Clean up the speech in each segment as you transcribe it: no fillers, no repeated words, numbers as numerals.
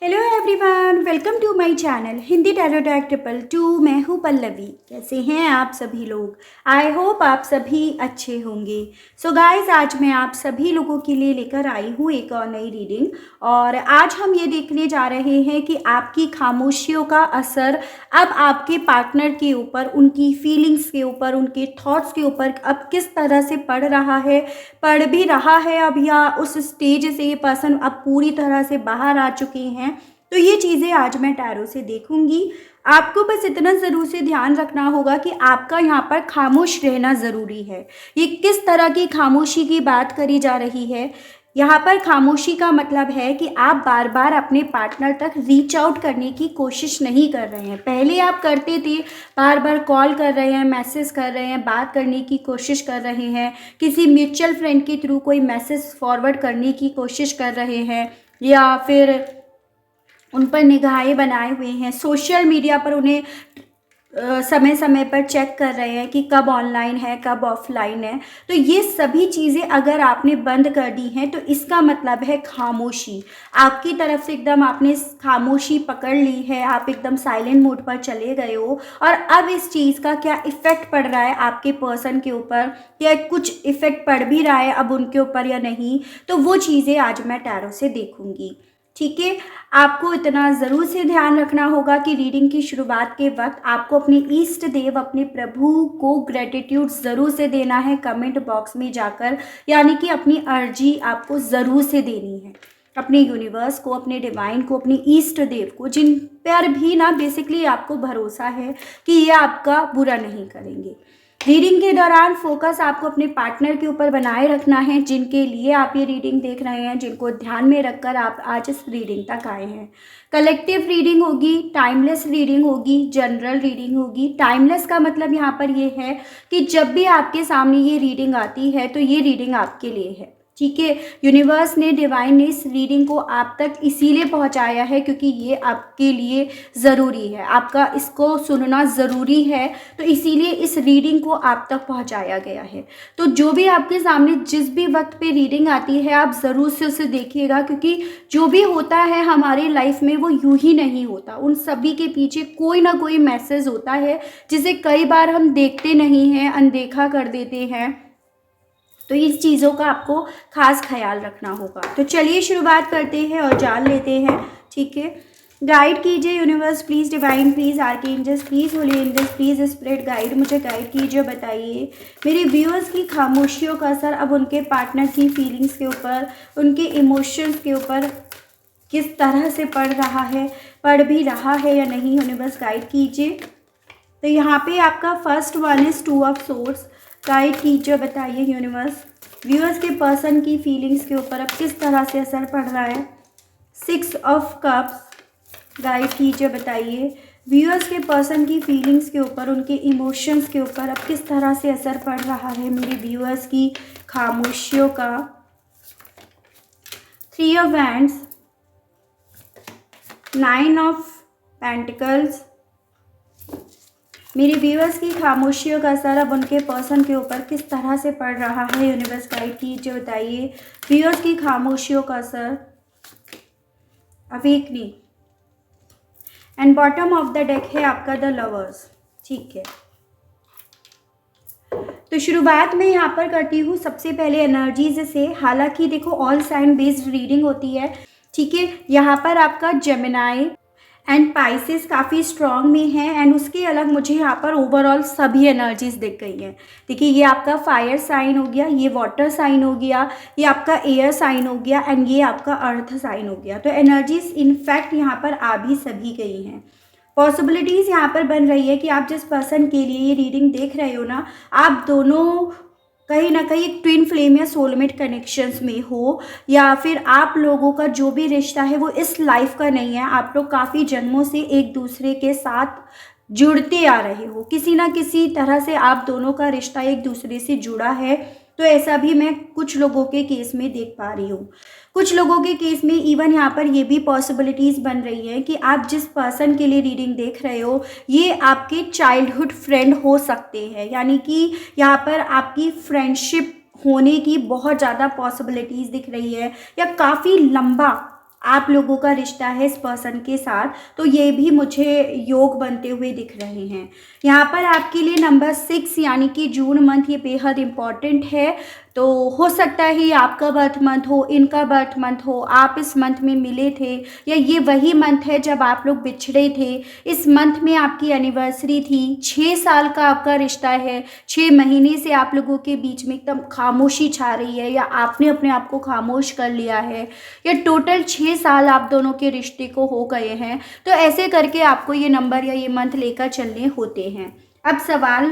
Hello everyone, welcome to my channel Hindi tarot deck 222। मैं हूँ पल्लवी। कैसे हैं आप सभी लोग? आई होप आप सभी अच्छे होंगे। सो गाइस, आज मैं आप सभी लोगों के लिए लेकर आई हूँ एक और नई रीडिंग। और आज हम ये देखने जा रहे हैं कि आपकी खामोशियों का असर अब आपके पार्टनर के ऊपर, उनकी फीलिंग्स के ऊपर, उनके थॉट्स के ऊपर अब किस तरह से पड़ रहा है, पड़ भी रहा है अब, या उस स्टेज से ये पर्सन अब पूरी तरह से बाहर आ चुके हैं। तो ये चीज़ें आज मैं टैरो से देखूंगी। आपको बस इतना ज़रूर से ध्यान रखना होगा कि आपका यहाँ पर खामोश रहना ज़रूरी है। ये किस तरह की खामोशी की बात करी जा रही है? यहाँ पर खामोशी का मतलब है कि आप बार बार अपने पार्टनर तक रीच आउट करने की कोशिश नहीं कर रहे हैं। पहले आप करते थे, बार बार कॉल कर रहे हैं, मैसेज कर रहे हैं, बात करने की कोशिश कर रहे हैं, किसी म्यूचुअल फ्रेंड के थ्रू कोई मैसेज फॉरवर्ड करने की कोशिश कर रहे हैं, या फिर उन पर निगाहें बनाए हुए हैं, सोशल मीडिया पर उन्हें समय समय पर चेक कर रहे हैं कि कब ऑनलाइन है, कब ऑफलाइन है। तो ये सभी चीज़ें अगर आपने बंद कर दी हैं तो इसका मतलब है खामोशी। आपकी तरफ से एकदम आपने खामोशी पकड़ ली है, आप एकदम साइलेंट मोड पर चले गए हो। और अब इस चीज़ का क्या इफ़ेक्ट पड़ रहा है आपके पर्सन के ऊपर, या कुछ इफ़ेक्ट पड़ भी रहा है अब उनके ऊपर या नहीं, तो वो चीज़ें आज मैं टैरो से देखूंगी। ठीक है, आपको इतना ज़रूर से ध्यान रखना होगा कि रीडिंग की शुरुआत के वक्त आपको अपने ईष्ट देव, अपने प्रभु को ग्रेटिट्यूड ज़रूर से देना है कमेंट बॉक्स में जाकर। यानी कि अपनी अर्जी आपको ज़रूर से देनी है अपने यूनिवर्स को, अपने डिवाइन को, अपने ईष्ट देव को, जिन पर भी ना बेसिकली आपको भरोसा है कि ये आपका बुरा नहीं करेंगे। रीडिंग के दौरान फोकस आपको अपने पार्टनर के ऊपर बनाए रखना है, जिनके लिए आप ये रीडिंग देख रहे हैं, जिनको ध्यान में रखकर आप आज इस रीडिंग तक आए हैं। कलेक्टिव रीडिंग होगी, टाइमलेस रीडिंग होगी, जनरल रीडिंग होगी। टाइमलेस का मतलब यहाँ पर ये है कि जब भी आपके सामने ये रीडिंग आती है तो ये रीडिंग आपके लिए है। ठीक है, यूनिवर्स ने, डिवाइन ने इस रीडिंग को आप तक इसीलिए पहुंचाया है क्योंकि ये आपके लिए ज़रूरी है, आपका इसको सुनना ज़रूरी है। तो इसीलिए इस रीडिंग को आप तक पहुंचाया गया है। तो जो भी आपके सामने जिस भी वक्त पे रीडिंग आती है, आप ज़रूर से उसे देखिएगा, क्योंकि जो भी होता है हमारी लाइफ में वो यूं ही नहीं होता। उन सभी के पीछे कोई ना कोई मैसेज होता है जिसे कई बार हम देखते नहीं हैं, अनदेखा कर देते हैं। तो इस चीज़ों का आपको खास ख्याल रखना होगा। तो चलिए शुरुआत करते हैं और जान लेते हैं। ठीक है, गाइड कीजिए universe please, divine please, archangels please, holy angels please, spirit guide, मुझे गाइड कीजिए। बताइए मेरे व्यूअर्स की खामोशियों का असर अब उनके पार्टनर की फीलिंग्स के ऊपर, उनके इमोशंस के ऊपर किस तरह से पड़ रहा है, पड़ भी रहा है या नहीं। यूनिवर्स गाइड कीजिए। तो यहाँ पे आपका first one is 2 of swords. Guide कीजिए, बताइए यूनिवर्स व्यूअर्स के पर्सन की फीलिंग्स के ऊपर अब किस तरह से असर पड़ रहा है। 6 ऑफ कप्स। गाइड कीजिए, बताइए व्यूअर्स के पर्सन की फीलिंग्स के ऊपर, उनके इमोशंस के ऊपर अब किस तरह से असर पड़ रहा है मेरे व्यूअर्स की खामोशियों का। 3 ऑफ वैंड्स, 9 ऑफ पेंटिकल्स। मेरे व्यूअर्स की खामोशियों का असर अब उनके पर्सन के ऊपर किस तरह से पड़ रहा है। यूनिवर्स गाइड कीजिए, बताइए व्यूअर्स की खामोशियों का असर। Awakening and bottom of the deck है आपका द लवर्स। ठीक है, तो शुरुआत में यहाँ पर करती हूँ सबसे पहले एनर्जीज से। हालांकि देखो ऑल साइन बेस्ड रीडिंग होती है। ठीक है, यहाँ पर आपका जेमिनाई एंड पाइसेस काफ़ी स्ट्रॉन्ग में है, एंड उसके अलग मुझे यहाँ पर ओवरऑल सभी एनर्जीज दिख गई हैं। देखिए, ये आपका फायर साइन हो गया, ये वाटर साइन हो गया, ये आपका एयर साइन हो गया, एंड ये आपका अर्थ साइन हो गया। तो एनर्जीज इनफैक्ट यहाँ पर आ भी सभी गई हैं। पॉसिबिलिटीज़ यहाँ पर बन रही है कि आप जिस पर्सन के लिए ये रीडिंग देख रहे हो ना, आप दोनों कहीं ना कहीं एक ट्विन फ्लेम या सोलमेट कनेक्शंस में हो, या फिर आप लोगों का जो भी रिश्ता है वो इस लाइफ का नहीं है। आप लोग काफ़ी जन्मों से एक दूसरे के साथ जुड़ते आ रहे हो, किसी ना किसी तरह से आप दोनों का रिश्ता एक दूसरे से जुड़ा है। तो ऐसा भी मैं कुछ लोगों के केस में देख पा रही हूँ। कुछ लोगों के केस में इवन यहाँ पर ये भी पॉसिबिलिटीज़ बन रही है कि आप जिस पर्सन के लिए रीडिंग देख रहे हो ये आपके चाइल्डहुड फ्रेंड हो सकते हैं। यानी कि यहाँ पर आपकी फ्रेंडशिप होने की बहुत ज़्यादा पॉसिबिलिटीज़ दिख रही है, या काफ़ी लंबा आप लोगों का रिश्ता है इस पर्सन के साथ, तो ये भी मुझे योग बनते हुए दिख रहे हैं। यहाँ पर आपके लिए नंबर 6 यानी कि जून मंथ ये बेहद इम्पॉर्टेंट है। तो हो सकता है ये आपका बर्थ मंथ हो, इनका बर्थ मंथ हो, आप इस मंथ में मिले थे या ये वही मंथ है जब आप लोग बिछड़े थे। इस मंथ में आपकी एनिवर्सरी थी। 6 साल का आपका रिश्ता है। 6 महीने से आप लोगों के बीच में एकदम खामोशी छा रही है या आपने अपने आप को खामोश कर लिया है, या टोटल 6 साल आप दोनों के रिश्ते को हो गए हैं। तो ऐसे करके आपको ये नंबर या ये मंथ लेकर चलने होते हैं। अब सवाल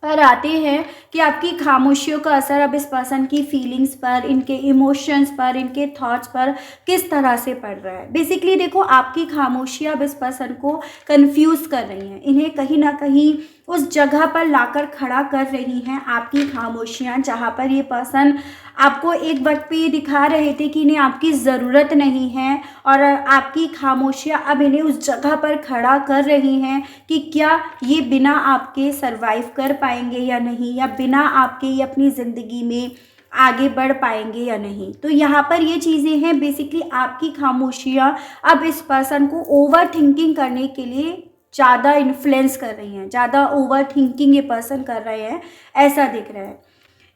पर आते हैं कि आपकी खामोशियों का असर अब इस पर्सन की फीलिंग्स पर, इनके इमोशंस पर, इनके थॉट्स पर किस तरह से पड़ रहा है। बेसिकली देखो, आपकी खामोशियाँ अब इस पर्सन को कंफ्यूज कर रही हैं, इन्हें कहीं ना कहीं उस जगह पर लाकर खड़ा कर रही हैं आपकी खामोशियाँ, जहाँ पर ये पर्सन आपको एक वक्त पे ये दिखा रहे थे कि इन्हें आपकी ज़रूरत नहीं है, और आपकी खामोशियाँ अब इन्हें उस जगह पर खड़ा कर रही हैं कि क्या ये बिना आपके सरवाइव कर पाएंगे या नहीं, या बिना आपके ये अपनी ज़िंदगी में आगे बढ़ पाएंगे या नहीं। तो यहाँ पर ये चीज़ें हैं, बेसिकली आपकी खामोशियाँ अब इस पर्सन को ओवर थिंकिंग करने के लिए ज़्यादा इन्फ्लुएंस कर रही हैं, ज़्यादा ओवर थिंकिंग ये पर्सन कर रहे हैं, ऐसा दिख रहा है।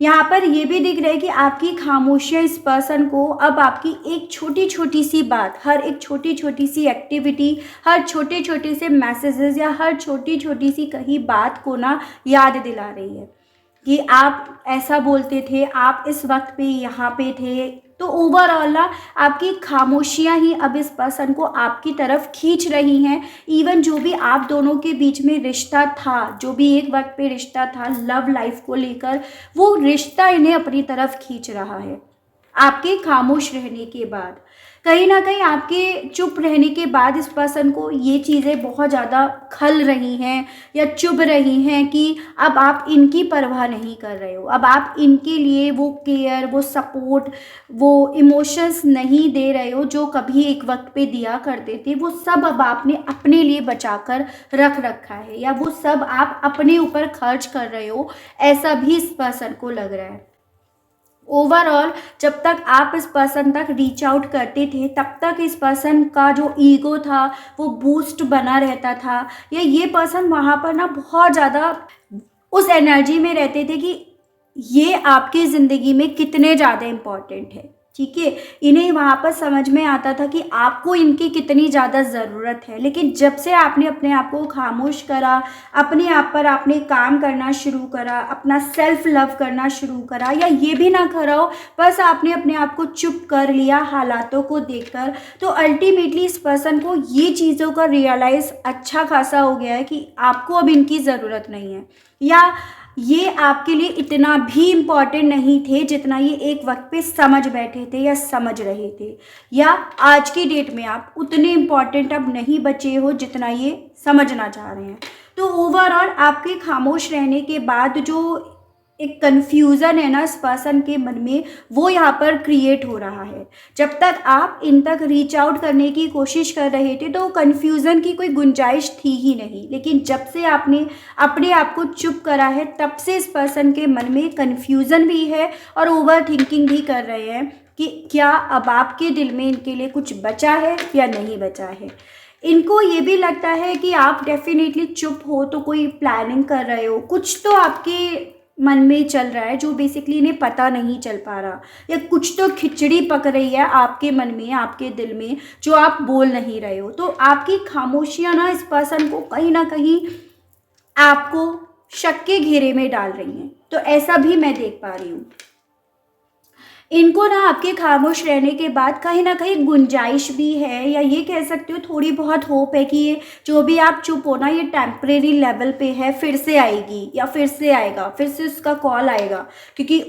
यहाँ पर ये भी दिख रहा है कि आपकी खामोशियाँ इस पर्सन को अब आपकी एक छोटी छोटी सी बात, हर एक छोटी छोटी सी एक्टिविटी, हर छोटे छोटे से मैसेजेस या हर छोटी छोटी सी कहीं बात को ना याद दिला रही है कि आप ऐसा बोलते थे, आप इस वक्त पे यहाँ पे थे। तो ओवरऑल ना आपकी खामोशियाँ ही अब इस पर्सन को आपकी तरफ खींच रही हैं। इवन जो भी आप दोनों के बीच में रिश्ता था, जो भी एक वक्त पे रिश्ता था लव लाइफ को लेकर, वो रिश्ता इन्हें अपनी तरफ खींच रहा है आपके खामोश रहने के बाद। कहीं ना कहीं आपके चुप रहने के बाद इस पर्सन को ये चीज़ें बहुत ज़्यादा खल रही हैं या चुभ रही हैं कि अब आप इनकी परवाह नहीं कर रहे हो, अब आप इनके लिए वो केयर, वो सपोर्ट, वो इमोशंस नहीं दे रहे हो जो कभी एक वक्त पे दिया करते थे। वो सब अब आपने अपने लिए बचा कर रख रखा है, या वो सब आप अपने ऊपर खर्च कर रहे हो, ऐसा भी इस पर्सन को लग रहा है। ओवरऑल जब तक आप इस पर्सन तक रीच आउट करते थे, तब तक इस पर्सन का जो ईगो था वो बूस्ट बना रहता था, या ये पर्सन वहाँ पर ना बहुत ज़्यादा उस एनर्जी में रहते थे कि ये आपकी ज़िंदगी में कितने ज़्यादा इम्पॉर्टेंट है। ठीक है, इन्हें वहाँ पर समझ में आता था कि आपको इनकी कितनी ज़्यादा ज़रूरत है। लेकिन जब से आपने अपने आप को खामोश करा, अपने आप पर आपने काम करना शुरू करा, अपना सेल्फ लव करना शुरू करा, या ये भी ना करा हो, बस आपने अपने आप को चुप कर लिया हालातों को देखकर, तो अल्टीमेटली इस पर्सन को ये चीज़ों का रियलाइज़ अच्छा खासा हो गया है कि आपको अब इनकी ज़रूरत नहीं है, या ये आपके लिए इतना भी इम्पॉर्टेंट नहीं थे जितना ये एक वक्त पे समझ बैठे थे या समझ रहे थे, या आज की डेट में आप उतने इम्पॉर्टेंट अब नहीं बचे हो जितना ये समझना चाह रहे हैं। तो ओवरऑल आपके खामोश रहने के बाद जो एक कन्फ्यूज़न है ना इस पर्सन के मन में, वो यहाँ पर क्रिएट हो रहा है। जब तक आप इन तक रीच आउट करने की कोशिश कर रहे थे तो कन्फ्यूज़न की कोई गुंजाइश थी ही नहीं, लेकिन जब से आपने अपने आप को चुप करा है, तब से इस पर्सन के मन में कन्फ्यूज़न भी है और ओवर थिंकिंग भी कर रहे हैं कि क्या अब आपके दिल में इनके लिए कुछ बचा है या नहीं बचा है। इनको ये भी लगता है कि आप डेफिनेटली चुप हो तो कोई प्लानिंग कर रहे हो, कुछ तो आपके मन में चल रहा है जो बेसिकली इन्हें पता नहीं चल पा रहा, या कुछ तो खिचड़ी पक रही है आपके मन में, आपके दिल में, जो आप बोल नहीं रहे हो। तो आपकी खामोशियाँ ना इस पर्सन को कहीं ना कहीं आपको शक के घेरे में डाल रही हैं। तो ऐसा भी मैं देख पा रही हूँ। इनको ना आपके खामोश रहने के बाद कहीं ना कहीं गुंजाइश भी है, या ये कह सकते हो थोड़ी बहुत होप है कि ये जो भी आप चुप हो ना, ये टेम्परेरी लेवल पे है, फिर से आएगी या फिर से आएगा, फिर से उसका कॉल आएगा, क्योंकि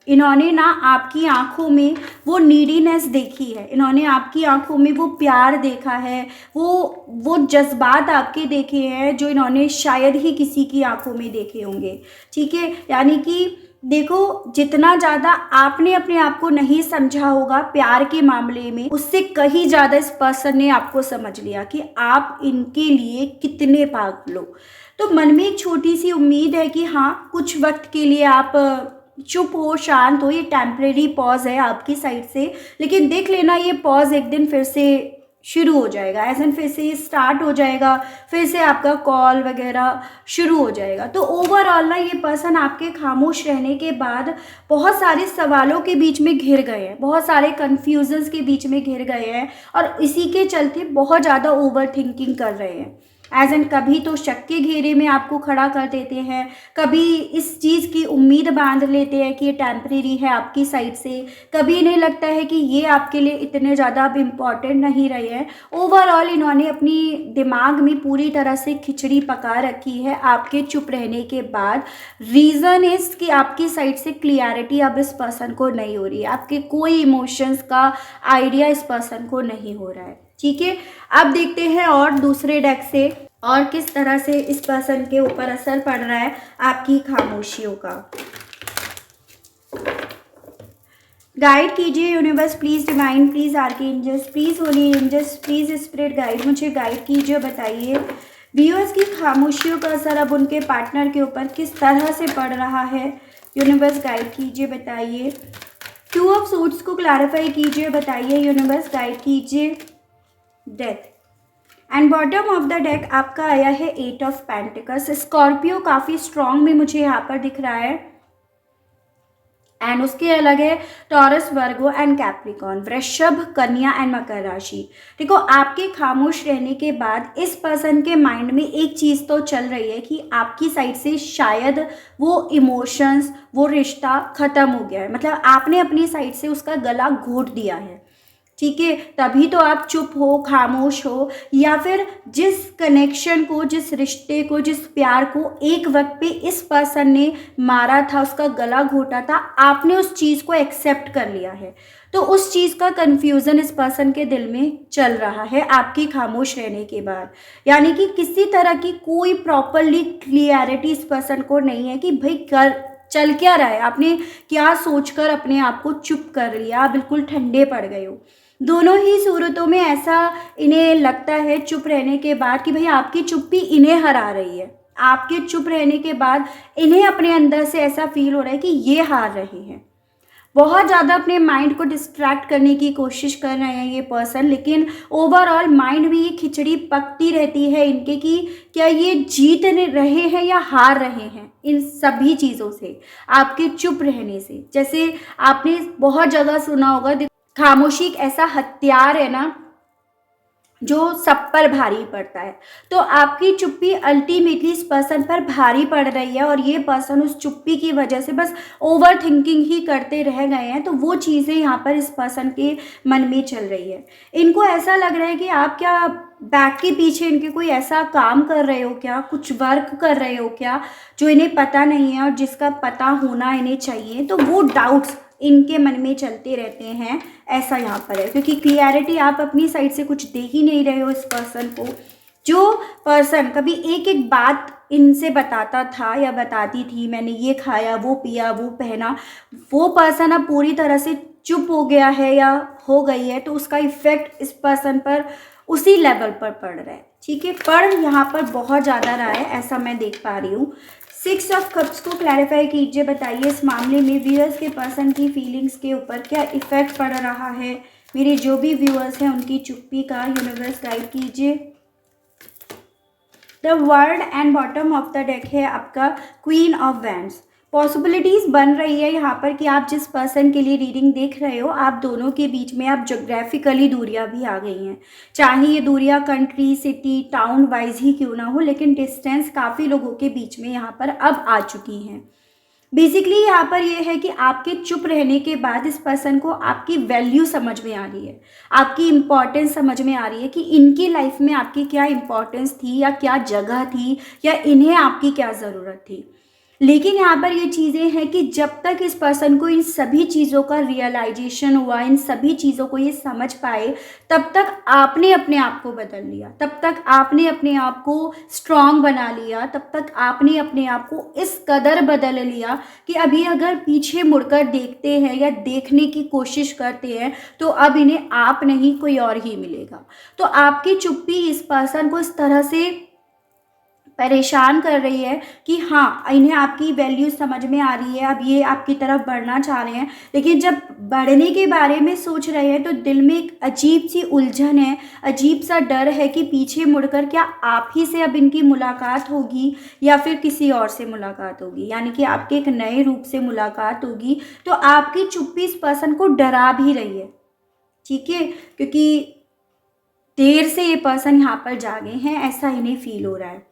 इन्होंने ना आपकी आंखों में वो नीडीनेस देखी है, इन्होंने आपकी आंखों में वो प्यार देखा है, वो जज्बात आपके देखे हैं जो इन्होंने शायद ही किसी की आंखों में देखे होंगे। ठीक है, यानी कि देखो, जितना ज़्यादा आपने अपने आप को नहीं समझा होगा प्यार के मामले में, उससे कहीं ज़्यादा इस पर्सन ने आपको समझ लिया कि आप इनके लिए कितने पागल हो। तो मन में एक छोटी सी उम्मीद है कि हाँ, कुछ वक्त के लिए आप चुप हो, शांत हो, ये टेम्परेरी पॉज है आपकी साइड से, लेकिन देख लेना ये पॉज एक दिन फिर से शुरू हो जाएगा, ऐसा फिर से ये स्टार्ट हो जाएगा, फिर से आपका कॉल वगैरह शुरू हो जाएगा। तो ओवरऑल ना ये पर्सन आपके खामोश रहने के बाद बहुत सारे सवालों के बीच में घिर गए हैं, बहुत सारे कन्फ्यूजन्स के बीच में घिर गए हैं, और इसी के चलते बहुत ज़्यादा ओवर थिंकिंग कर रहे हैं। एज एन कभी तो शक के घेरे में आपको खड़ा कर देते हैं, कभी इस चीज़ की उम्मीद बांध लेते हैं कि ये टेम्परेरी है आपकी साइड से, कभी इन्हें लगता है कि ये आपके लिए इतने ज़्यादा अब इम्पॉर्टेंट नहीं रहे हैं। ओवरऑल इन्होंने अपनी दिमाग में पूरी तरह से खिचड़ी पका रखी है आपके चुप रहने के बाद। रीज़न इज़ कि आपकी साइड से क्लियरिटी अब इस पर्सन को नहीं हो रही है, आपके कोई इमोशंस का आइडिया इस पर्सन को नहीं हो रहा है। ठीक है, अब देखते हैं और दूसरे डेक से और किस तरह से इस पर्सन के ऊपर असर पड़ रहा है आपकी खामोशियों का। गाइड कीजिए universe, please divine, please archangels, please holy angels, please spirit guide, मुझे गाइड कीजिए, बताइए व्यूअर्स की खामोशियों का असर अब उनके पार्टनर के ऊपर किस तरह से पड़ रहा है। यूनिवर्स गाइड कीजिए, बताइए। टू ऑफ सूट्स को क्लैरिफाई कीजिए, बताइए यूनिवर्स गाइड कीजिए। Death and bottom of the deck आपका आया है 8 ऑफ पेंटिकल्स। स्कॉर्पियो काफ़ी स्ट्रॉन्ग में मुझे यहाँ पर दिख रहा है, एंड उसके अलग है टॉरस, वर्गो एंड कैप्रिकॉन, वृषभ, कन्या एंड मकर राशि। देखो, आपके खामोश रहने के बाद इस पर्सन के माइंड में एक चीज़ तो चल रही है कि आपकी साइड से शायद वो इमोशंस, वो रिश्ता ख़त्म हो गया है, मतलब आपने अपनी साइड से उसका गला घोट दिया है। ठीक है, तभी तो आप चुप हो, खामोश हो, या फिर जिस कनेक्शन को, जिस रिश्ते को, जिस प्यार को एक वक्त पे इस पर्सन ने मारा था, उसका गला घोटा था, आपने उस चीज़ को एक्सेप्ट कर लिया है। तो उस चीज़ का कन्फ्यूज़न इस पर्सन के दिल में चल रहा है आपकी खामोश रहने के बाद, यानी कि किसी तरह की कोई प्रॉपरली क्लियरिटी इस पर्सन को नहीं है कि भाई कर चल क्या रहा है, आपने क्या सोचकर अपने आप को चुप कर लिया, आप बिल्कुल ठंडे पड़ गए हो। दोनों ही सूरतों में ऐसा इन्हें लगता है चुप रहने के बाद कि भाई आपकी चुप्पी इन्हें हरा रही है, आपके चुप रहने के बाद इन्हें अपने अंदर से ऐसा फील हो रहा है कि ये हार रहे हैं। बहुत ज़्यादा अपने माइंड को डिस्ट्रैक्ट करने की कोशिश कर रहे हैं ये पर्सन, लेकिन ओवरऑल माइंड में ये खिचड़ी पकती रहती है इनके कि क्या ये जीत रहे हैं या हार रहे हैं इन सभी चीज़ों से, आपके चुप रहने से। जैसे आपने बहुत जगह सुना होगा, खामोशी एक ऐसा हथियार है ना जो सब पर भारी पड़ता है। तो आपकी चुप्पी अल्टीमेटली इस पर्सन पर भारी पड़ रही है, और ये पर्सन उस चुप्पी की वजह से बस ओवर थिंकिंग ही करते रह गए हैं। तो वो चीज़ें यहाँ पर इस पर्सन के मन में चल रही है। इनको ऐसा लग रहा है कि आप क्या बैक के पीछे इनके कोई ऐसा काम कर रहे हो क्या, कुछ वर्क कर रहे हो क्या जो इन्हें पता नहीं है और जिसका पता होना इन्हें चाहिए। तो वो डाउट्स इनके मन में चलते रहते हैं, ऐसा यहाँ पर है, क्योंकि क्लियरिटी आप अपनी साइड से कुछ दे ही नहीं रहे हो इस पर्सन को। जो पर्सन कभी एक एक बात इनसे बताता था या बताती थी, मैंने ये खाया, वो पिया, वो पहना, वो पर्सन अब पूरी तरह से चुप हो गया है या हो गई है, तो उसका इफेक्ट इस पर्सन पर उसी लेवल पर पड़ रहा है। ठीक है, पढ़ यहाँ पर बहुत ज़्यादा रहा है, ऐसा मैं देख पा रही हूँ। 6 ऑफ कप्स को क्लैरिफाई कीजिए, बताइए इस मामले में व्यूअर्स के पर्सन की फीलिंग्स के ऊपर क्या इफेक्ट पड़ रहा है। मेरे जो भी व्यूअर्स हैं उनकी चुप्पी का यूनिवर्स गाइड कीजिए। The world and bottom of the deck है आपका क्वीन ऑफ वैंड्स। पॉसिबिलिटीज़ बन रही है यहाँ पर कि आप जिस पर्सन के लिए रीडिंग देख रहे हो, आप दोनों के बीच में आप जोग्राफिकली दूरियाँ भी आ गई हैं। चाहे ये दूरियाँ कंट्री, सिटी, टाउन वाइज ही क्यों ना हो, लेकिन डिस्टेंस काफ़ी लोगों के बीच में यहाँ पर अब आ चुकी हैं। बेसिकली यहाँ पर ये है कि आपके चुप रहने के बाद इस पर्सन को आपकी वैल्यू समझ में आ रही है, आपकी इम्पॉर्टेंस समझ में आ रही है कि इनकी लाइफ में आपकी क्या इम्पॉर्टेंस थी या क्या जगह थी या इन्हें आपकी क्या ज़रूरत थी। लेकिन यहाँ पर ये चीज़ें हैं कि जब तक इस पर्सन को इन सभी चीज़ों का रियलाइजेशन हुआ, इन सभी चीज़ों को ये समझ पाए, तब तक आपने अपने आप को बदल लिया, तब तक आपने अपने आप को स्ट्रांग बना लिया, तब तक आपने अपने आप को इस कदर बदल लिया कि अभी अगर पीछे मुड़कर देखते हैं या देखने की कोशिश करते हैं तो अब इन्हें आप नहीं कोई और ही मिलेगा। तो आपकी चुप्पी इस पर्सन को इस तरह से परेशान कर रही है कि हाँ, इन्हें आपकी वैल्यू समझ में आ रही है, अब ये आपकी तरफ बढ़ना चाह रहे हैं, लेकिन जब बढ़ने के बारे में सोच रहे हैं तो दिल में एक अजीब सी उलझन है, अजीब सा डर है कि पीछे मुड़कर क्या आप ही से अब इनकी मुलाकात होगी या फिर किसी और से मुलाकात होगी, यानी कि आपके एक नए रूप से मुलाकात होगी। तो आपकी चुप्पी इस पर्सन को डरा भी रही है, ठीक है, क्योंकि देर से ये पर्सन यहाँ पर जागे हैं, ऐसा इन्हें फील हो रहा है।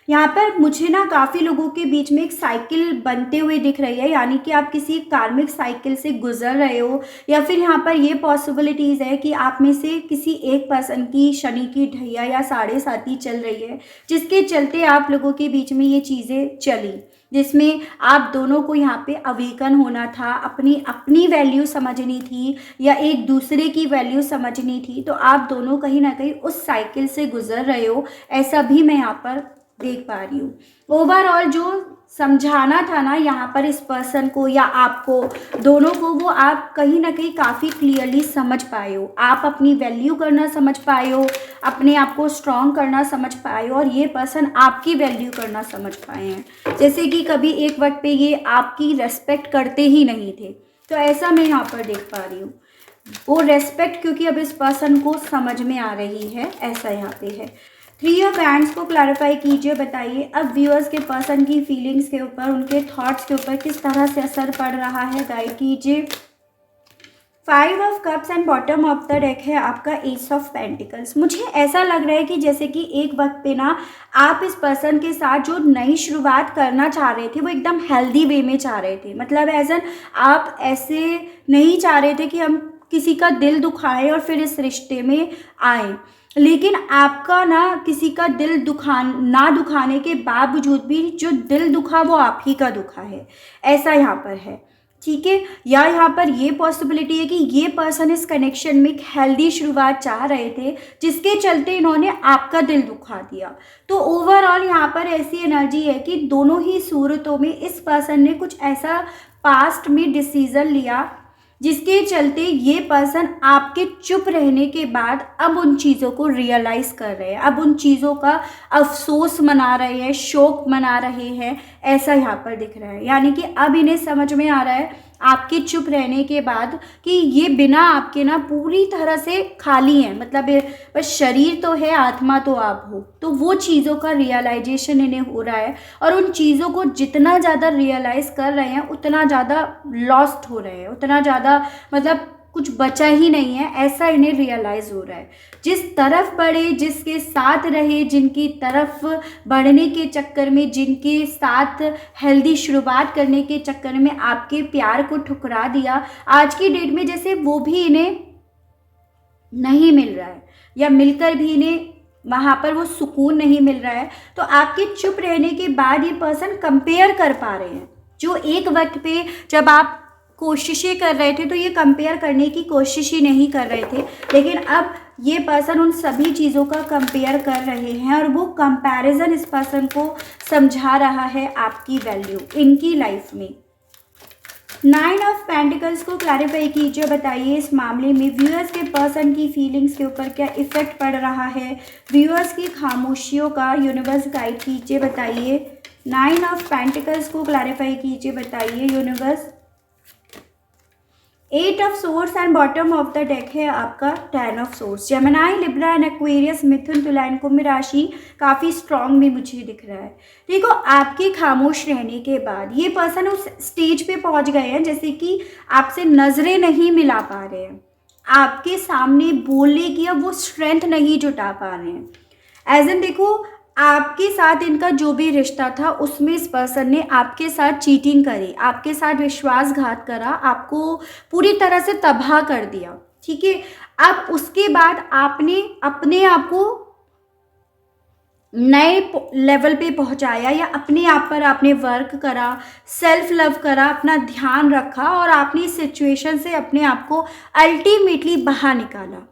यहाँ पर मुझे ना काफ़ी लोगों के बीच में एक साइकिल बनते हुए दिख रही है, यानी कि आप किसी कार्मिक साइकिल से गुजर रहे हो, या फिर यहाँ पर ये पॉसिबिलिटीज़ है कि आप में से किसी एक पर्सन की शनि की ढैया या साढ़े साथी चल रही है, जिसके चलते आप लोगों के बीच में ये चीज़ें चली, जिसमें आप दोनों को यहाँ पे अवेकन होना था, अपनी अपनी वैल्यू समझनी थी या एक दूसरे की वैल्यू समझनी थी। तो आप दोनों कहीं ना कहीं उस साइकिल से गुजर रहे हो, ऐसा भी मैं यहाँ पर देख पा रही हूँ। ओवरऑल जो समझाना था ना यहाँ पर इस पर्सन को या आपको, दोनों को, वो आप कहीं ना कहीं काफ़ी क्लियरली समझ पाए हो। आप अपनी वैल्यू करना समझ पाए हो, अपने आप को स्ट्रॉन्ग करना समझ पाए हो, और ये पर्सन आपकी वैल्यू करना समझ पाए हैं। जैसे कि कभी एक वक्त पे ये आपकी रेस्पेक्ट करते ही नहीं थे, तो ऐसा मैं यहाँ पर देख पा रही हूँ। वो रेस्पेक्ट क्योंकि अब इस पर्सन को समझ में आ रही है, ऐसा यहाँ पे है। 3 ऑफ हैंड्स को क्लैरिफाई कीजिए, बताइए अब व्यूअर्स के पर्सन की फीलिंग्स के ऊपर, उनके थॉट्स के ऊपर किस तरह से असर पड़ रहा है, गाइड कीजिए। 5 of cups and bottom of the deck है आपका एस ऑफ पेंटिकल्स। मुझे ऐसा लग रहा है कि जैसे कि एक वक्त पे ना आप इस पर्सन के साथ जो नई शुरुआत करना चाह रहे थे वो एकदम हेल्दी वे में चाह रहे थे, मतलब एज एन आप ऐसे नहीं चाह रहे थे कि हम किसी का दिल दुखाएं और फिर इस रिश्ते में आए, लेकिन आपका ना किसी का दिल ना दुखाने के बावजूद भी जो दिल दुखा वो आप ही का दुखा है, ऐसा यहाँ पर है, ठीक है। या यहाँ पर ये पॉसिबिलिटी है कि ये पर्सन इस कनेक्शन में एक हेल्दी शुरुआत चाह रहे थे, जिसके चलते इन्होंने आपका दिल दुखा दिया। तो ओवरऑल यहाँ पर ऐसी एनर्जी है कि दोनों ही सूरतों में इस पर्सन ने कुछ ऐसा पास्ट में डिसीजन लिया जिसके चलते ये पर्सन आपके चुप रहने के बाद अब उन चीज़ों को रियलाइज़ कर रहे हैं, अब उन चीज़ों का अफसोस मना रहे हैं, शोक मना रहे हैं, ऐसा यहाँ पर दिख रहा है। यानी कि अब इन्हें समझ में आ रहा है आपके चुप रहने के बाद कि ये बिना आपके ना पूरी तरह से खाली हैं, मतलब बस शरीर तो है, आत्मा तो आप हो। तो वो चीज़ों का रियलाइजेशन इन्हें हो रहा है, और उन चीज़ों को जितना ज़्यादा रियलाइज़ कर रहे हैं उतना ज़्यादा लॉस्ट हो रहे हैं, उतना ज़्यादा मतलब कुछ बचा ही नहीं है, ऐसा इन्हें रियलाइज़ हो रहा है। जिस तरफ बढ़े, जिसके साथ रहे, जिनकी तरफ बढ़ने के चक्कर में, जिनके साथ हेल्दी शुरुआत करने के चक्कर में आपके प्यार को ठुकरा दिया, आज की डेट में जैसे वो भी इन्हें नहीं मिल रहा है, या मिलकर भी इन्हें वहाँ पर वो सुकून नहीं मिल रहा है। तो आपके चुप रहने के बाद ये पर्सन कंपेयर कर पा रहे हैं। जो एक वक्त पे जब आप कोशिशें कर रहे थे तो ये कंपेयर करने की कोशिश ही नहीं कर रहे थे, लेकिन अब ये पर्सन उन सभी चीज़ों का कंपेयर कर रहे हैं, और वो कंपैरिजन इस पर्सन को समझा रहा है आपकी वैल्यू इनकी लाइफ में। 9 ऑफ पेंटिकल्स को क्लैरिफाई कीजिए, बताइए इस मामले में व्यूअर्स के पर्सन की फीलिंग्स के ऊपर क्या इफेक्ट पड़ रहा है, व्यूअर्स की खामोशियों का यूनिवर्स गाइड कीजिए, बताइए। 9 ऑफ पेंटिकल्स को क्लैरिफाई कीजिए, बताइए universe. 8 of swords and bottom of the deck है आपका 10 of swords. Gemini, Libra and Aquarius, मिथुन, तुला एंड कुंभ राशि काफ़ी स्ट्रांग भी मुझे दिख रहा है। देखो, आपके खामोश रहने के बाद ये पर्सन उस स्टेज पे पहुंच गए हैं जैसे कि आपसे नज़रें नहीं मिला पा रहे हैं, आपके सामने बोलने की अब वो स्ट्रेंथ नहीं जुटा पा रहे हैं। एज एन देखो, आपके साथ इनका जो भी रिश्ता था उसमें इस पर्सन ने आपके साथ चीटिंग करी, आपके साथ विश्वासघात करा, आपको पूरी तरह से तबाह कर दिया, ठीक है। अब उसके बाद आपने अपने आप को नए लेवल पे पहुंचाया, या अपने आप पर आपने वर्क करा, सेल्फ लव करा, अपना ध्यान रखा, और आपने इस सिचुएशन से अपने आप को अल्टीमेटली बाहर निकाला।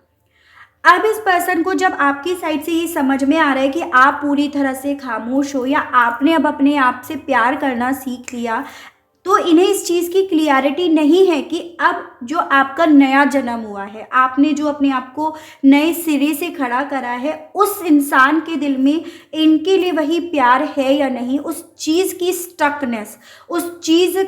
अब इस पर्सन को जब आपकी साइड से ये समझ में आ रहा है कि आप पूरी तरह से खामोश हो, या आपने अब अपने आप से प्यार करना सीख लिया, तो इन्हें इस चीज़ की क्लियरिटी नहीं है कि अब जो आपका नया जन्म हुआ है, आपने जो अपने आप को नए सिरे से खड़ा करा है, उस इंसान के दिल में इनके लिए वही प्यार है या नहीं, उस चीज़ की स्टकनेस, उस चीज़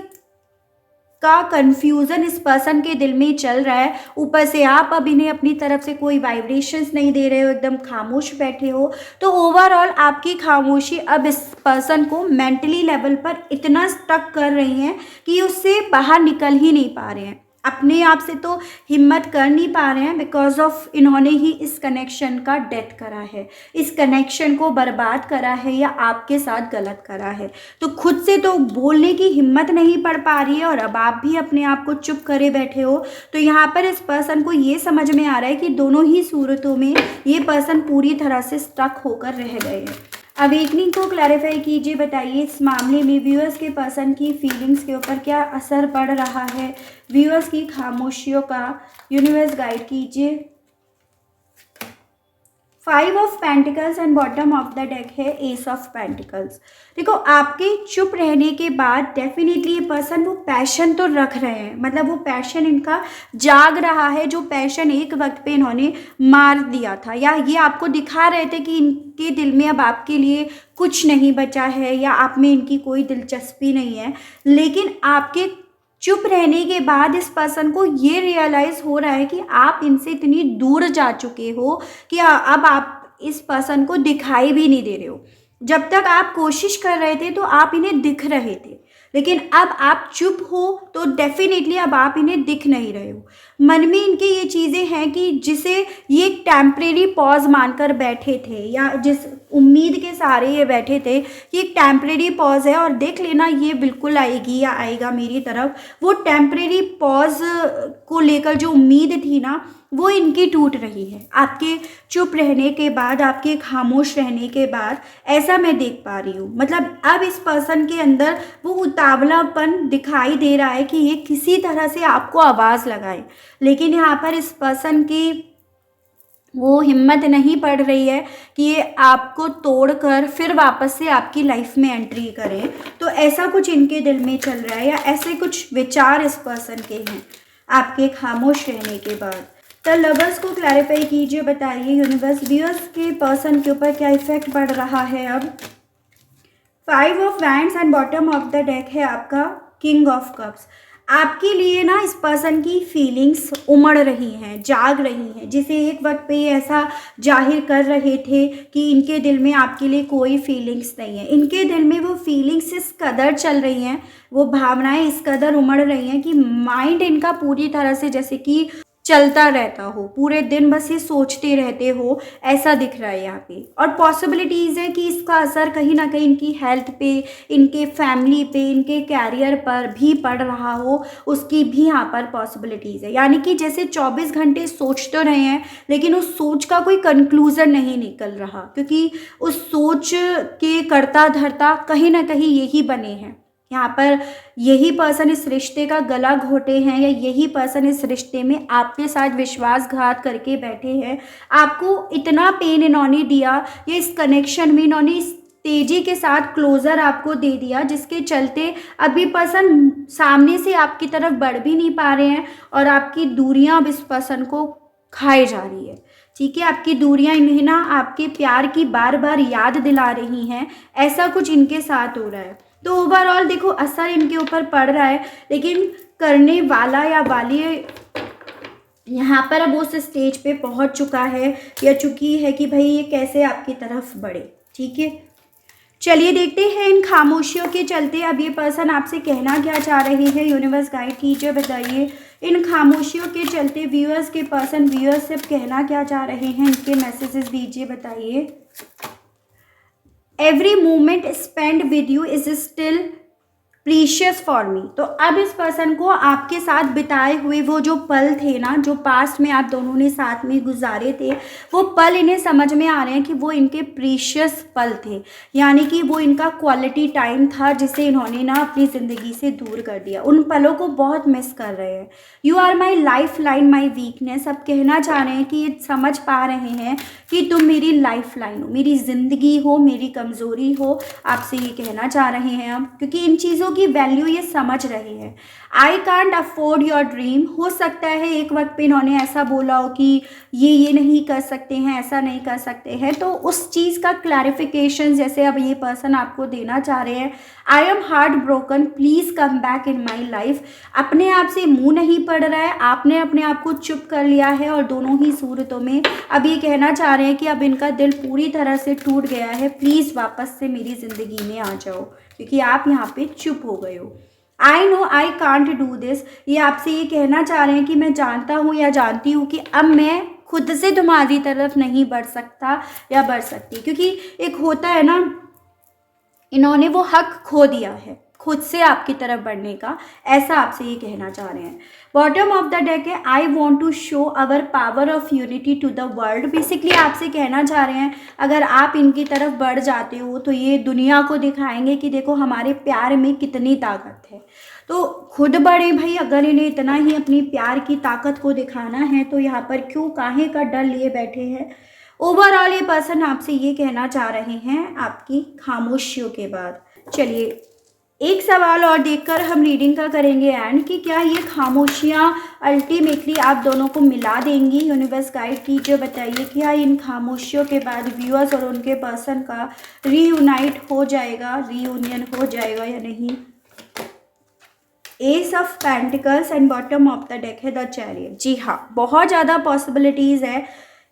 का कंफ्यूजन इस पर्सन के दिल में चल रहा है। ऊपर से आप अब इन्हें अपनी तरफ से कोई वाइब्रेशंस नहीं दे रहे हो, एकदम खामोश बैठे हो। तो ओवरऑल आपकी खामोशी अब इस पर्सन को मेंटली लेवल पर इतना स्टक कर रही है कि उससे बाहर निकल ही नहीं पा रहे हैं, अपने आप से तो हिम्मत कर नहीं पा रहे हैं, बिकॉज ऑफ इन्होंने ही इस कनेक्शन का डेथ करा है, इस कनेक्शन को बर्बाद करा है या आपके साथ गलत करा है। तो खुद से तो बोलने की हिम्मत नहीं पड़ पा रही है और अब आप भी अपने आप को चुप करे बैठे हो। तो यहाँ पर इस पर्सन को ये समझ में आ रहा है कि दोनों ही सूरतों में ये पर्सन पूरी तरह से स्टक होकर रह गए हैं। अवेकनिंग को क्लैरिफाई कीजिए, बताइए इस मामले में व्यूअर्स के पर्सन की फीलिंग्स के ऊपर क्या असर पड़ रहा है, व्यूअर्स की खामोशियों का यूनिवर्स गाइड कीजिए। 5 of pentacles and bottom of the deck है एस ऑफ पेंटिकल्स। देखो, आपके चुप रहने के बाद डेफिनेटली ये पर्सन वो पैशन तो रख रहे हैं, मतलब वो पैशन इनका जाग रहा है, जो पैशन एक वक्त पे इन्होंने मार दिया था, या ये आपको दिखा रहे थे कि इनके दिल में अब आपके लिए कुछ नहीं बचा है या आप में इनकी कोई दिलचस्पी नहीं है। लेकिन आपके चुप रहने के बाद इस पर्सन को ये रियलाइज़ हो रहा है कि आप इनसे इतनी दूर जा चुके हो कि अब आप इस पर्सन को दिखाई भी नहीं दे रहे हो। जब तक आप कोशिश कर रहे थे तो आप इन्हें दिख रहे थे, लेकिन अब आप चुप हो तो डेफिनेटली अब आप इन्हें दिख नहीं रहे हो। मन में इनकी ये चीज़ें हैं कि जिसे ये एक टेम्परेरी पॉज मानकर बैठे थे, या जिस उम्मीद के सहारे ये बैठे थे कि एक टेम्परेरी पॉज है और देख लेना ये बिल्कुल आएगी या आएगा मेरी तरफ, वो टेम्परेरी पॉज को लेकर जो उम्मीद थी ना, वो इनकी टूट रही है आपके चुप रहने के बाद, आपके खामोश रहने के बाद। ऐसा मैं देख पा रही हूँ। मतलब अब इस पर्सन के अंदर वो उतावलापन दिखाई दे रहा है कि ये किसी तरह से आपको आवाज़ लगाए, लेकिन यहाँ पर इस पर्सन की वो हिम्मत नहीं पड़ रही है कि ये आपको तोड़कर फिर वापस से आपकी लाइफ में एंट्री करें। तो ऐसा कुछ इनके दिल में चल रहा है, या ऐसे कुछ विचार इस पर्सन के हैं आपके खामोश रहने के बाद। तो लवर्स को क्लैरिफाई कीजिए, बताइए यूनिवर्स व्यूअर्स के पर्सन के ऊपर क्या इफेक्ट पड़ रहा है अब। 5 of wands and bottom of the deck है आपका किंग ऑफ कप्स। आपके लिए ना इस पर्सन की फीलिंग्स उमड़ रही हैं, जाग रही हैं, जिसे एक वक्त पे ये ऐसा जाहिर कर रहे थे कि इनके दिल में आपके लिए कोई फीलिंग्स नहीं है। इनके दिल में वो फीलिंग्स इस कदर चल रही हैं, वो भावनाएं इस कदर उमड़ रही हैं कि माइंड इनका पूरी तरह से जैसे कि चलता रहता हो, पूरे दिन बस ये सोचते रहते हो, ऐसा दिख रहा है यहाँ पे। और पॉसिबिलिटीज़ है कि इसका असर कहीं ना कहीं इनकी हेल्थ पे, इनके फैमिली पे, इनके कैरियर पर भी पड़ रहा हो, उसकी भी यहाँ पर पॉसिबिलिटीज़ है। यानी कि जैसे 24 घंटे सोच तो रहे हैं, लेकिन उस सोच का कोई कंक्लूज़न नहीं निकल रहा, क्योंकि उस सोच के करता धरता कहीं ना कहीं यही बने हैं। यहाँ पर यही पर्सन इस रिश्ते का गला घोटे हैं, या यही पर्सन इस रिश्ते में आपके साथ विश्वासघात करके बैठे हैं। आपको इतना पेन इन्होंने दिया, या इस कनेक्शन में इन्होंने इस तेजी के साथ क्लोजर आपको दे दिया, जिसके चलते अभी पर्सन सामने से आपकी तरफ बढ़ भी नहीं पा रहे हैं, और आपकी दूरियां अब इस पर्सन को खाए जा रही है। ठीक है, आपकी दूरियां इन्हें ना आपके प्यार की बार बार याद दिला रही हैं। ऐसा कुछ इनके साथ हो रहा है। तो ओवरऑल देखो, असर इनके ऊपर पड़ रहा है, लेकिन करने वाला या वाली यहाँ पर अब उस स्टेज पे पहुँच चुका है या चुकी है कि भाई ये कैसे आपकी तरफ बढ़े। ठीक है, चलिए देखते हैं इन खामोशियों के चलते अब ये पर्सन आपसे कहना क्या चाह रहे हैं। यूनिवर्स गाइड कीजिए, बताइए इन खामोशियों के चलते व्यूअर्स के पर्सन व्यूअर्स से कहना क्या चाह रहे हैं, इनके मैसेजेस दीजिए, बताइए। Every moment spend with you is still precious for me. तो अब इस पर्सन को आपके साथ बिताए हुए वो जो पल थे ना, जो पास्ट में आप दोनों ने साथ में गुजारे थे, वो पल इन्हें समझ में आ रहे हैं कि वो इनके प्रीशियस पल थे, यानी कि वो इनका क्वालिटी टाइम था जिसे इन्होंने ना अपनी ज़िंदगी से दूर कर दिया। उन पलों को बहुत मिस कर रहे हैं। You are my lifeline, my weakness. अब कहना चाह रहे हैं कि ये समझ पा रहे हैं कि तुम मेरी लाइफ लाइन हो, मेरी ज़िंदगी हो, मेरी कमज़ोरी हो। आपसे ये कहना चाह रहे हैं अब, क्योंकि इन चीज़ों की वैल्यू ये समझ रहे हैं। I can't afford your dream, हो सकता है एक वक्त पे इन्होंने ऐसा बोला हो कि ये नहीं कर सकते हैं, ऐसा नहीं कर सकते हैं, तो उस चीज़ का क्लैरिफिकेशन जैसे अब ये पर्सन आपको देना चाह रहे हैं। I am heart broken, please come back in my life. अपने आप से मुंह नहीं पड़ रहा है, आपने अपने आप को चुप कर लिया है और दोनों ही सूरतों में अब ये कहना चाह रहे हैं कि अब इनका दिल पूरी तरह से टूट गया है, प्लीज़ वापस से मेरी ज़िंदगी में आ जाओ, क्योंकि आप यहाँ पे चुप हो गए हो। I know I can't do this, ये आपसे ये कहना चाह रहे हैं कि मैं जानता हूँ या जानती हूँ कि अब मैं खुद से तुम्हारी तरफ नहीं बढ़ सकता या बढ़ सकती, क्योंकि एक होता है ना, इन्होंने वो हक खो दिया है खुद से आपकी तरफ बढ़ने का, ऐसा आपसे ये कहना चाह रहे हैं। बॉटम ऑफ द डेक है I want to show our power of unity to the world. Basically आपसे कहना चाह रहे हैं अगर आप इनकी तरफ बढ़ जाते हो तो ये दुनिया को दिखाएंगे कि देखो हमारे प्यार में कितनी ताकत है। तो खुद बढ़े भाई, अगर इन्हें इतना ही अपनी प्यार की ताकत को दिखाना है तो यहाँ पर क्यों काहे का डर लिए बैठे हैं। ओवरऑल ये पर्सन आपसे ये कहना चाह रहे हैं आपकी खामोशियों के बाद। चलिए एक सवाल और देखकर हम रीडिंग का करेंगे एंड कि क्या ये खामोशियाँ अल्टीमेटली आप दोनों को मिला देंगी। यूनिवर्स गाइड कीजिए, बताइए क्या इन खामोशियों के बाद व्यूअर्स और उनके पर्सन का रीयूनाइट हो जाएगा, रीयूनियन हो जाएगा या नहीं। S of pentacles and bottom of the deck है द चैरियट। जी हाँ, बहुत ज़्यादा पॉसिबिलिटीज़ है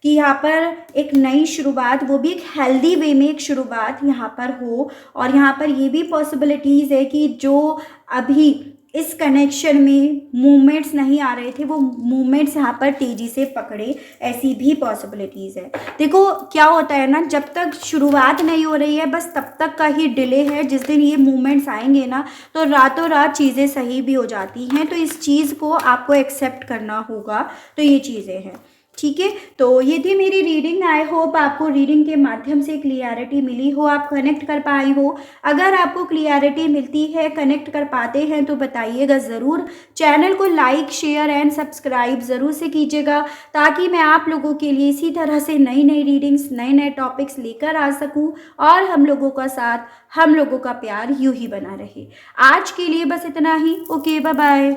कि यहाँ पर एक नई शुरुआत, वो भी एक हेल्दी वे में एक शुरुआत यहाँ पर हो। और यहाँ पर ये भी पॉसिबिलिटीज़ है कि जो अभी इस कनेक्शन में मूवमेंट्स नहीं आ रहे थे वो मूवमेंट्स यहाँ पर तेज़ी से पकड़े, ऐसी भी पॉसिबिलिटीज़ है। देखो क्या होता है ना, जब तक शुरुआत नहीं हो रही है बस तब तक का ही डिले है। जिस दिन ये मूवमेंट्स आएंगे ना तो रातों रात चीज़ें सही भी हो जाती हैं, तो इस चीज़ को आपको एक्सेप्ट करना होगा। तो ये चीज़ें हैं, ठीक है। तो ये थी मेरी रीडिंग। आई होप आपको रीडिंग के माध्यम से क्लियरिटी मिली हो, आप कनेक्ट कर पाए हो। अगर आपको क्लियरिटी मिलती है, कनेक्ट कर पाते हैं तो बताइएगा ज़रूर। चैनल को लाइक शेयर एंड सब्सक्राइब ज़रूर से कीजिएगा ताकि मैं आप लोगों के लिए इसी तरह से नई नई रीडिंग्स, नए नए टॉपिक्स लेकर आ सकूं और हम लोगों का साथ, हम लोगों का प्यार यूं ही बना रहे। आज के लिए बस इतना ही। Okay, bye bye.